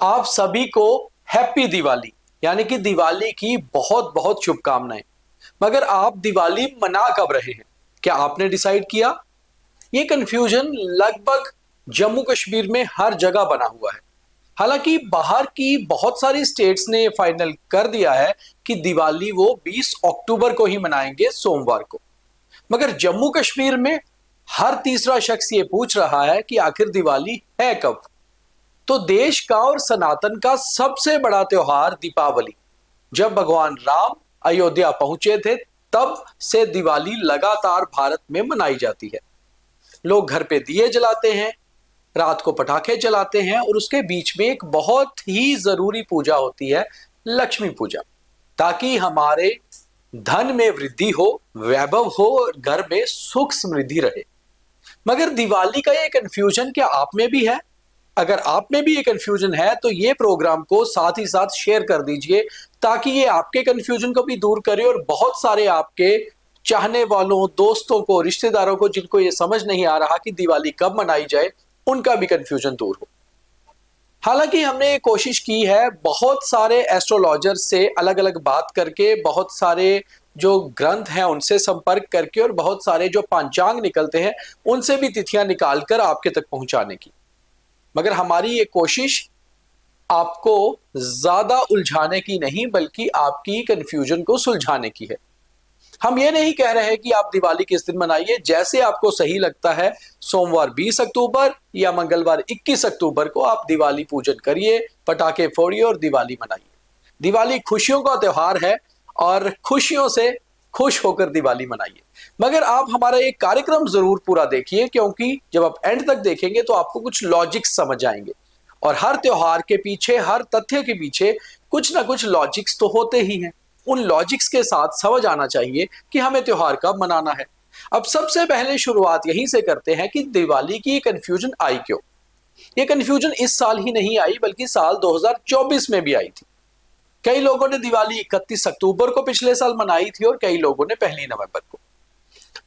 आप सभी को हैप्पी दिवाली यानी कि दिवाली की बहुत बहुत शुभकामनाएं। मगर आप दिवाली मना कब रहे हैं, क्या आपने डिसाइड किया? ये कंफ्यूजन लगभग जम्मू कश्मीर में हर जगह बना हुआ है। हालांकि बाहर की बहुत सारी स्टेट्स ने फाइनल कर दिया है कि दिवाली वो 20 अक्टूबर को ही मनाएंगे, सोमवार को। मगर जम्मू कश्मीर में हर तीसरा शख्स ये पूछ रहा है कि आखिर दिवाली है कब। तो देश का और सनातन का सबसे बड़ा त्योहार दीपावली, जब भगवान राम अयोध्या पहुंचे थे तब से दिवाली लगातार भारत में मनाई जाती है। लोग घर पे दिए जलाते हैं, रात को पटाखे चलाते हैं और उसके बीच में एक बहुत ही जरूरी पूजा होती है, लक्ष्मी पूजा, ताकि हमारे धन में वृद्धि हो, वैभव हो और घर में सुख समृद्धि रहे। मगर दिवाली का ये कंफ्यूजन क्या आप में भी है? अगर आप में भी ये कंफ्यूजन है तो ये प्रोग्राम को साथ ही साथ शेयर कर दीजिए, ताकि ये आपके कंफ्यूजन को भी दूर करे और बहुत सारे आपके चाहने वालों, दोस्तों को, रिश्तेदारों को जिनको ये समझ नहीं आ रहा कि दिवाली कब मनाई जाए, उनका भी कंफ्यूजन दूर हो। हालांकि हमने ये कोशिश की है बहुत सारे एस्ट्रोलॉजर से अलग अलग बात करके, बहुत सारे जो ग्रंथ हैं उनसे संपर्क करके और बहुत सारे जो पंचांग निकलते हैं उनसे भी तिथियां निकालकर आपके तक पहुंचाने की। मगर हमारी ये कोशिश आपको ज्यादा उलझाने की नहीं बल्कि आपकी कंफ्यूजन को सुलझाने की है। हम ये नहीं कह रहे कि आप दिवाली किस दिन मनाइए, जैसे आपको सही लगता है, सोमवार 20 अक्टूबर या मंगलवार 21 अक्टूबर को आप दिवाली पूजन करिए, पटाखे फोड़िए और दिवाली मनाइए। दिवाली खुशियों का त्योहार है और खुशियों से खुश होकर दिवाली मनाइए। मगर आप हमारा एक कार्यक्रम जरूर पूरा देखिए, क्योंकि जब आप एंड तक देखेंगे तो आपको कुछ लॉजिक्स समझ आएंगे और हर त्योहार के पीछे, हर तथ्य के पीछे कुछ ना कुछ लॉजिक्स तो होते ही हैं। उन लॉजिक्स के साथ समझ आना चाहिए कि हमें त्योहार कब मनाना है। अब सबसे पहले शुरुआत यहीं से करते हैं कि दिवाली की कंफ्यूजन आई क्यों। ये कंफ्यूजन इस साल ही नहीं आई बल्कि साल 2024 में भी आई थी। कई लोगों ने दिवाली 31 अक्टूबर को पिछले साल मनाई थी और कई लोगों ने 1 नवंबर को।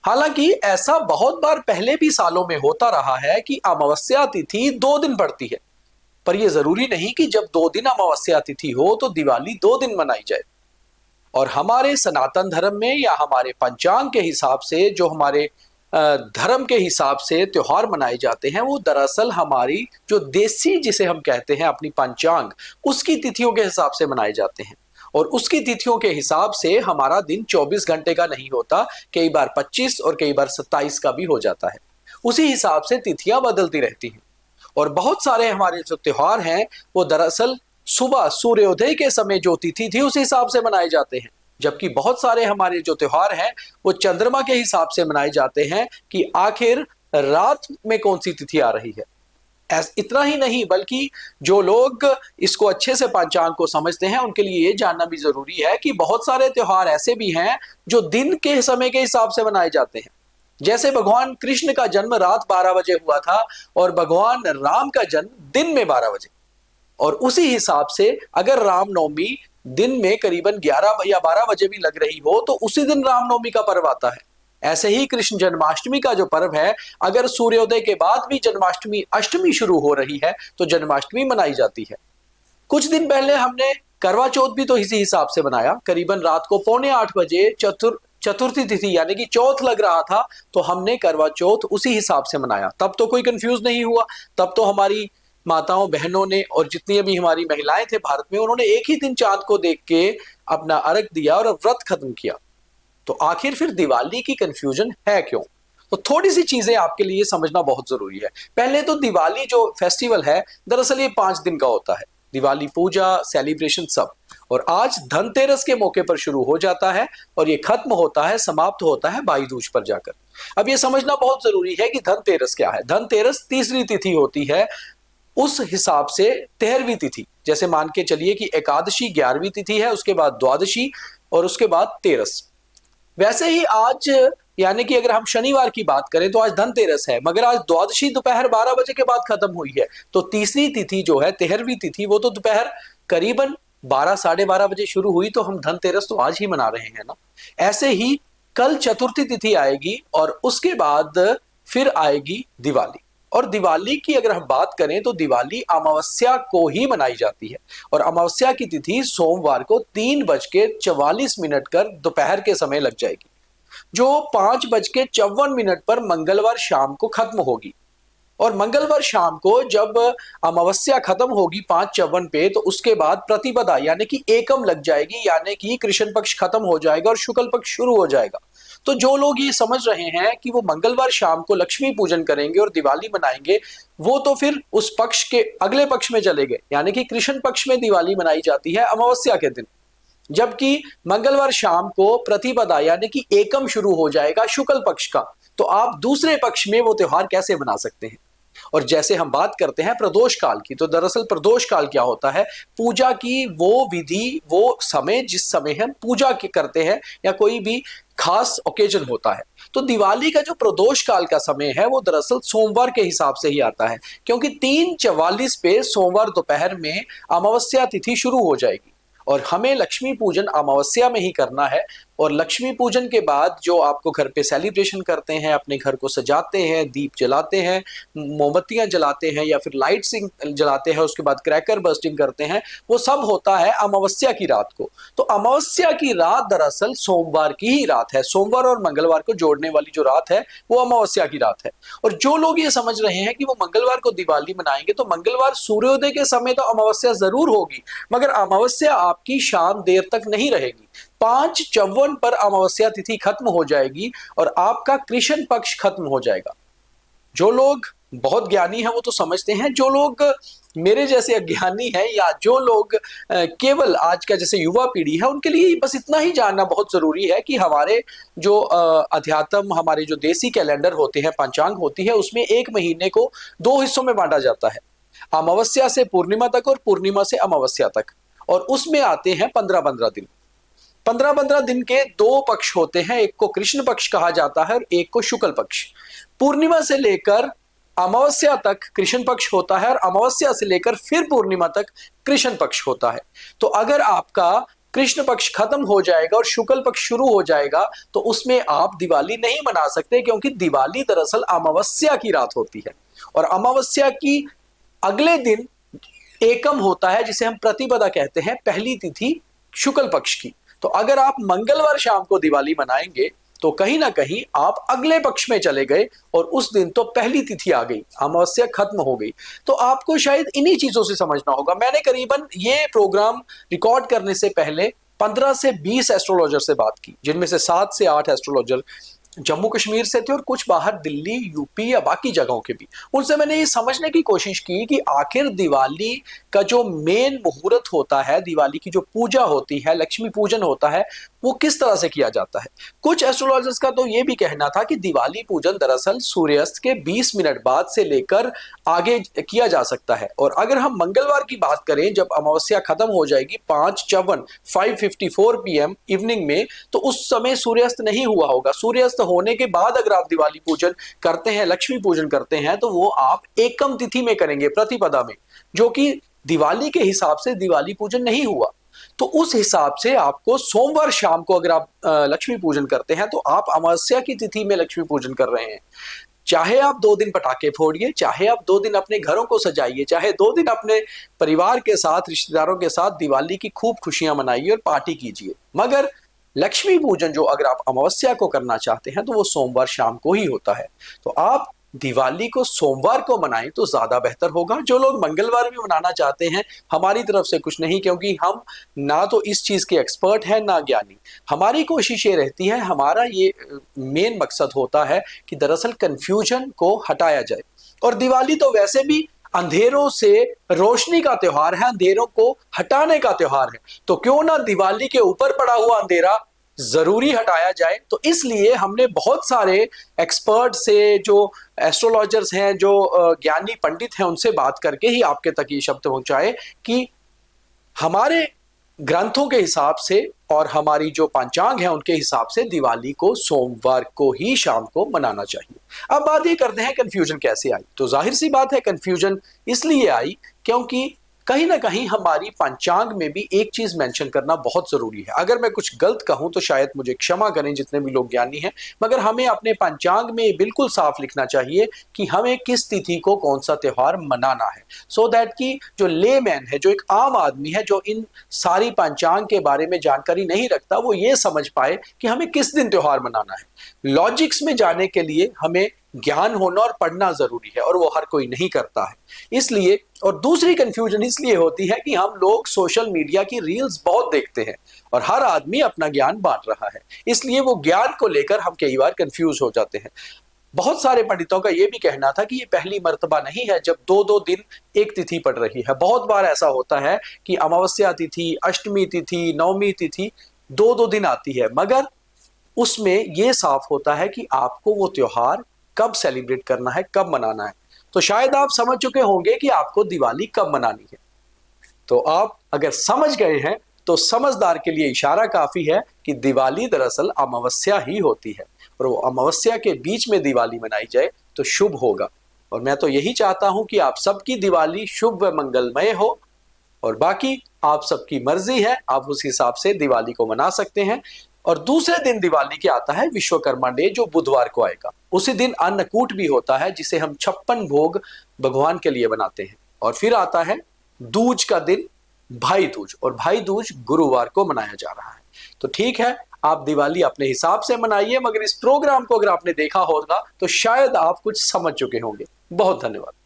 हालांकि ऐसा बहुत बार पहले भी सालों में होता रहा है कि अमावस्या तिथि 2 दिन पड़ती है, पर यह जरूरी नहीं कि जब 2 दिन अमावस्या तिथि हो तो दिवाली 2 दिन मनाई जाए। और हमारे सनातन धर्म में या हमारे पंचांग के हिसाब से, जो हमारे धर्म के हिसाब से त्योहार मनाए जाते हैं, वो दरअसल हमारी जो देसी, जिसे हम कहते हैं अपनी पंचांग, उसकी तिथियों के हिसाब से मनाए जाते हैं। और उसकी तिथियों के हिसाब से हमारा दिन 24 घंटे का नहीं होता, कई बार 25 और कई बार 27 का भी हो जाता है। उसी हिसाब से तिथियां बदलती रहती हैं। और बहुत सारे हमारे जो त्योहार हैं वो दरअसल सुबह सूर्योदय के समय जो तिथि थी उस हिसाब से मनाए जाते हैं, जबकि बहुत सारे हमारे जो त्योहार हैं वो चंद्रमा के हिसाब से मनाए जाते हैं कि आखिर रात में कौन सी तिथि आ रही है। इतना ही नहीं बल्कि जो लोग इसको अच्छे से पंचांग को समझते हैं उनके लिए ये जानना भी जरूरी है कि बहुत सारे त्योहार ऐसे भी हैं जो दिन के समय के हिसाब से मनाए जाते हैं। जैसे भगवान कृष्ण का जन्म रात 12 बजे हुआ था और भगवान राम का जन्म दिन में 12 बजे, और उसी हिसाब से अगर रामनवमी दिन में करीबन 11 या 12 बजे भी लग रही हो तो उसी दिन रामनवमी का पर्व आता है। ऐसे ही कृष्ण जन्माष्टमी का जो पर्व है, अगर सूर्योदय के बाद भी जन्माष्टमी अष्टमी शुरू हो रही है तो जन्माष्टमी मनाई जाती है। कुछ दिन पहले हमने करवा चौथ भी तो इसी हिसाब से मनाया। करीबन रात को 7:45 बजे चतुर्थी तिथि यानी कि चौथ लग रहा था, तो हमने करवा चौथ उसी हिसाब से मनाया। तब तो कोई कंफ्यूज नहीं हुआ। तब तो हमारी माताओं, बहनों ने और जितनी भी हमारी महिलाएं थे भारत में, उन्होंने एक ही दिन चांद को देख के अपना अर्घ दिया और व्रत खत्म किया। तो आखिर फिर दिवाली की कंफ्यूजन है क्यों? तो थोड़ी सी चीजें आपके लिए समझना बहुत जरूरी है। पहले तो दिवाली जो फेस्टिवल है दरअसल ये 5 दिन का होता है। दिवाली पूजा, सेलिब्रेशन सब। और आज धनतेरस के मौके पर शुरू हो जाता है और ये खत्म होता है, समाप्त होता है भाई दूज पर जाकर। अब ये समझना बहुत जरूरी है कि धनतेरस क्या है। धनतेरस तीसरी तिथि होती है, उस हिसाब से 13वीं तिथि। जैसे मान के चलिए कि एकादशी 11वीं तिथि है, उसके बाद द्वादशी और उसके बाद तेरस। वैसे ही आज यानी कि अगर हम शनिवार की बात करें तो आज धनतेरस है, मगर आज द्वादशी दोपहर 12 बजे के बाद खत्म हुई है। तो तीसरी तिथि जो है 13वीं तिथि, वो तो दोपहर करीबन 12 साढ़े 12 बजे शुरू हुई, तो हम धनतेरस तो आज ही मना रहे हैं ना। ऐसे ही कल चतुर्थी तिथि आएगी और उसके बाद फिर आएगी दिवाली। और दिवाली की अगर हम बात करें तो दिवाली अमावस्या को ही मनाई जाती है और अमावस्या की तिथि सोमवार को 3:44 कर दोपहर के समय लग जाएगी, जो 5:54 पर मंगलवार शाम को खत्म होगी। और मंगलवार शाम को जब अमावस्या खत्म होगी 5:54 पे, तो उसके बाद प्रतिपदा यानी कि एकम लग जाएगी, यानी कि कृष्ण पक्ष खत्म हो जाएगा और शुक्ल पक्ष शुरू हो जाएगा। तो जो लोग ये समझ रहे हैं कि वो मंगलवार शाम को लक्ष्मी पूजन करेंगे और दिवाली मनाएंगे, वो तो फिर उस पक्ष के अगले पक्ष में चले गए, यानी कि कृष्ण पक्ष में दिवाली मनाई जाती है अमावस्या के दिन, जबकि मंगलवार शाम को प्रतिपदा यानी कि एकम शुरू हो जाएगा शुक्ल पक्ष का। तो आप दूसरे पक्ष में वो त्योहार कैसे मना सकते हैं? और जैसे हम बात करते हैं प्रदोष काल की, तो दरअसल प्रदोष काल क्या होता है? पूजा की वो विधि, वो समय जिस समय हम पूजा करते हैं या कोई भी खास ओकेजन होता है। तो दिवाली का जो प्रदोष काल का समय है वो दरअसल सोमवार के हिसाब से ही आता है, क्योंकि 3:44 पे सोमवार दोपहर में अमावस्या तिथि शुरू हो जाएगी और हमें लक्ष्मी पूजन अमावस्या में ही करना है। और लक्ष्मी पूजन के बाद जो आपको घर पे सेलिब्रेशन करते हैं, अपने घर को सजाते हैं, दीप जलाते हैं, मोमबत्तियां जलाते हैं या फिर लाइट्स जलाते हैं, उसके बाद क्रैकर बर्स्टिंग करते हैं, वो सब होता है अमावस्या की रात को। तो अमावस्या की रात दरअसल सोमवार की ही रात है, सोमवार और मंगलवार को जोड़ने वाली जो रात है वो अमावस्या की रात है। और जो लोग ये समझ रहे हैं कि वो मंगलवार को दिवाली मनाएंगे, तो मंगलवार सूर्योदय के समय तो अमावस्या जरूर होगी, मगर अमावस्या आपकी शाम देर तक नहीं रहेगी। 5:54 पर अमावस्या तिथि खत्म हो जाएगी और आपका कृष्ण पक्ष खत्म हो जाएगा। जो लोग बहुत ज्ञानी हैं वो तो समझते हैं, जो लोग मेरे जैसे अज्ञानी हैं या जो लोग केवल आज का जैसे युवा पीढ़ी है, उनके लिए बस इतना ही जानना बहुत जरूरी है कि हमारे जो अध्यात्म, हमारे जो देसी कैलेंडर होते हैं, पंचांग होती है, उसमें एक महीने को 2 हिस्सों में बांटा जाता है, अमावस्या से पूर्णिमा तक और पूर्णिमा से अमावस्या तक। और उसमें आते हैं 15-15 दिन। 15-15 दिन के 2 पक्ष होते हैं, एक को कृष्ण पक्ष कहा जाता है और एक को शुक्ल पक्ष। पूर्णिमा से लेकर अमावस्या तक कृष्ण पक्ष होता है और अमावस्या से लेकर फिर पूर्णिमा तक कृष्ण पक्ष होता है। तो अगर आपका कृष्ण पक्ष खत्म हो जाएगा और शुक्ल पक्ष शुरू हो जाएगा, तो उसमें आप दिवाली नहीं मना सकते, क्योंकि दिवाली दरअसल अमावस्या की रात होती है और अमावस्या की अगले दिन एकम होता है, जिसे हम प्रतिपदा कहते हैं, पहली तिथि शुक्ल पक्ष की। तो अगर आप मंगलवार शाम को दिवाली मनाएंगे तो कहीं ना कहीं आप अगले पक्ष में चले गए और उस दिन तो पहली तिथि आ गई, अमावस्या खत्म हो गई। तो आपको शायद इन्हीं चीजों से समझना होगा। मैंने करीबन ये प्रोग्राम रिकॉर्ड करने से पहले 15 से 20 एस्ट्रोलॉजर से बात की, जिनमें से 7 से 8 एस्ट्रोलॉजर जम्मू कश्मीर से थे और कुछ बाहर दिल्ली, यूपी या बाकी जगहों के भी। उनसे मैंने ये समझने की कोशिश की कि आखिर दिवाली का जो मेन मुहूर्त होता है, दिवाली की जो पूजा होती है, लक्ष्मी पूजन होता है, वो किस तरह से किया जाता है। कुछ एस्ट्रोलॉजर्स का तो ये भी कहना था कि दिवाली पूजन दरअसल सूर्यास्त के 20 मिनट बाद से लेकर आगे किया जा सकता है। और अगर हम मंगलवार की बात करें, जब अमावस्या खत्म हो जाएगी 5:54 PM इवनिंग में, तो उस समय सूर्यास्त नहीं हुआ होगा। सूर्यास्त होने के बाद अगर आप दिवाली पूजन करते हैं, लक्ष्मी पूजन करते हैं, तो वो आप एकम तिथि में करेंगे, प्रतिपदा में, जो कि दिवाली के हिसाब से दिवाली पूजन नहीं हुआ। तो उस हिसाब से आपको सोमवार शाम को अगर आप लक्ष्मी पूजन करते हैं, तो आप अमावस्या की तिथि में लक्ष्मी पूजन कर रहे हैं। चाहे आप 2 दिन पटाखे फोड़िए, चाहे आप 2 दिन अपने घरों को सजाइए, चाहे 2 दिन अपने परिवार के साथ, रिश्तेदारों के साथ दिवाली की खूब खुशियां मनाइए और पार्टी कीजिए, मगर लक्ष्मी पूजन जो अगर आप अमावस्या को करना चाहते हैं तो वो सोमवार शाम को ही होता है। तो आप दिवाली को सोमवार को मनाएं तो ज्यादा बेहतर होगा। जो लोग मंगलवार भी मनाना चाहते हैं, हमारी तरफ से कुछ नहीं, क्योंकि हम ना तो इस चीज के एक्सपर्ट हैं ना ज्ञानी। हमारी कोशिश ये रहती है, हमारा ये मेन मकसद होता है कि दरअसल कंफ्यूजन को हटाया जाए। और दिवाली तो वैसे भी अंधेरों से रोशनी का त्योहार है, अंधेरों को हटाने का त्योहार है, तो क्यों ना दिवाली के ऊपर पड़ा हुआ अंधेरा जरूरी हटाया जाए। तो इसलिए हमने बहुत सारे एक्सपर्ट से, जो एस्ट्रोलॉजर्स हैं, जो ज्ञानी पंडित हैं, उनसे बात करके ही आपके तक ये शब्द पहुंचाए कि हमारे ग्रंथों के हिसाब से और हमारी जो पंचांग है उनके हिसाब से दिवाली को सोमवार को ही शाम को मनाना चाहिए। अब बात ये करते हैं कंफ्यूजन कैसे आई। तो जाहिर सी बात है, कंफ्यूजन इसलिए आई क्योंकि कहीं ना कहीं हमारी पंचांग में भी एक चीज मेंशन करना बहुत जरूरी है। अगर मैं कुछ गलत कहूं तो शायद मुझे क्षमा करें जितने भी लोग ज्ञानी हैं, मगर हमें अपने पंचांग में बिल्कुल साफ लिखना चाहिए कि हमें किस तिथि को कौन सा त्योहार मनाना है, सो दैट कि जो लेमैन है, जो एक आम आदमी है, जो इन सारी पंचांग के बारे में जानकारी नहीं रखता, वो ये समझ पाए कि हमें किस दिन त्योहार मनाना है। लॉजिक्स में जाने के लिए हमें ज्ञान होना और पढ़ना जरूरी है, और वो हर कोई नहीं करता है। इसलिए, और दूसरी कंफ्यूजन इसलिए होती है कि हम लोग सोशल मीडिया की रील्स बहुत देखते हैं और हर आदमी अपना ज्ञान बांट रहा है, इसलिए वो ज्ञान को लेकर हम कई बार कंफ्यूज हो जाते हैं। बहुत सारे पंडितों का यह भी कहना था कि ये पहली मर्तबा नहीं है जब दो दो दिन एक तिथि पड़ रही है। बहुत बार ऐसा होता है कि अमावस्या तिथि, अष्टमी तिथि, नवमी तिथि दो दो दिन आती है, मगर उसमें यह साफ होता है कि आपको वो त्योहार कब सेलिब्रेट करना है, कब मनाना है। तो शायद आप समझ चुके होंगे कि आपको दिवाली कब मनानी है। तो आप अगर समझ गए हैं तो समझदार के लिए इशारा काफी है कि दिवाली दरअसल अमावस्या ही होती है, और वो अमावस्या के बीच में दिवाली मनाई जाए तो शुभ होगा। और मैं तो यही चाहता हूं कि आप सबकी दिवाली शुभ व मंगलमय हो, और बाकी आप सबकी मर्जी है, आप उस हिसाब से दिवाली को मना सकते हैं। और दूसरे दिन दिवाली के आता है विश्वकर्मा डे, जो बुधवार को आएगा। उसी दिन अन्नकूट भी होता है जिसे हम 56 भोग भगवान के लिए बनाते हैं। और फिर आता है दूज का दिन, भाई दूज, और भाई दूज गुरुवार को मनाया जा रहा है। तो ठीक है, आप दिवाली अपने हिसाब से मनाइए, मगर इस प्रोग्राम को अगर आपने देखा होगा तो शायद आप कुछ समझ चुके होंगे। बहुत धन्यवाद।